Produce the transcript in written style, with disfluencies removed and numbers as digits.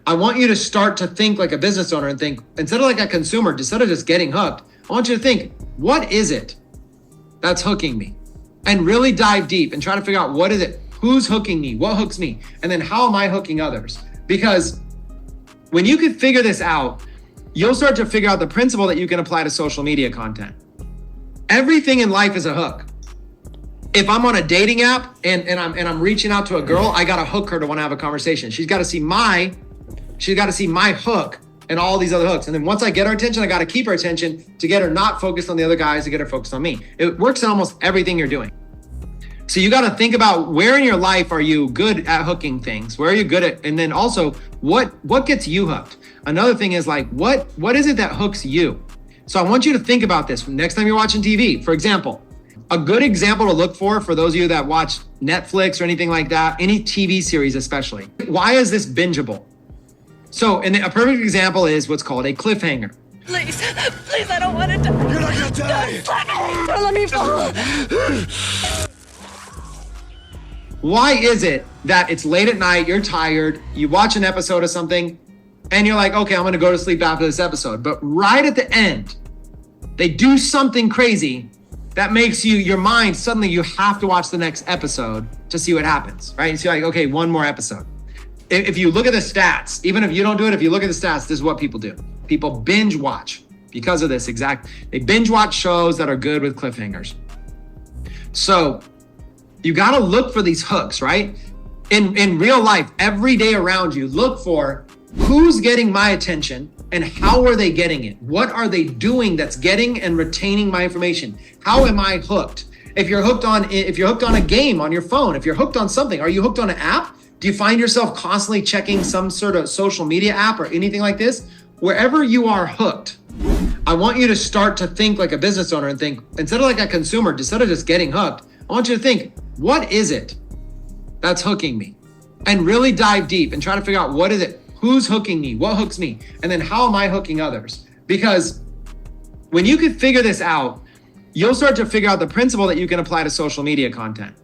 I want you to start to think like a business owner and think, instead of like a consumer, instead of just getting hooked, I want you to think, what is it that's hooking me? And really dive deep and try to figure out what is it, who's hooking me, what hooks me, and then how am I hooking others? Because when you can figure this out, you'll start to figure out the principle that you can apply to social media content. Everything in life is a hook. If I'm on a dating app and I'm reaching out to a girl, I gotta hook her to want to have a conversation. She's got to see my hook and all these other hooks. And then once I get her attention, I got to keep her attention to get her not focused on the other guys, to get her focused on me. It works in almost everything you're doing. So you got to think about where in your life are you good at hooking things? Where are you good at? And then also what gets you hooked? Another thing is like, what is it that hooks you? So I want you to think about this next time you're watching TV. For example, a good example to look for those of you that watch Netflix or anything like that, any TV series especially. Why is this bingeable? So, and a perfect example is what's called a cliffhanger. Please, I don't want to die. You're not gonna die. Don't let me fall. Why is it that it's late at night, you're tired, you watch an episode of something, and you're like, okay, I'm gonna go to sleep after this episode. But right at the end, they do something crazy that makes your mind, suddenly you have to watch the next episode to see what happens, right? So you're like, okay, one more episode. If you look at the stats, even if you don't do it, if you look at the stats, this is what people do. People binge watch because of this they binge watch shows that are good with cliffhangers. So you got to look for these hooks, right? In real life, every day around you, look for who's getting my attention and how are they getting it? What are they doing that's getting and retaining my information? How am I hooked? If you're hooked on a game on your phone, if you're hooked on something, are you hooked on an app? Do you find yourself constantly checking some sort of social media app or anything like this? Wherever you are hooked, I want you to start to think like a business owner and think, instead of like a consumer, instead of just getting hooked, I want you to think, what is it that's hooking me? And really dive deep and try to figure out what is it, who's hooking me, what hooks me, and then how am I hooking others? Because when you can figure this out, you'll start to figure out the principle that you can apply to social media content.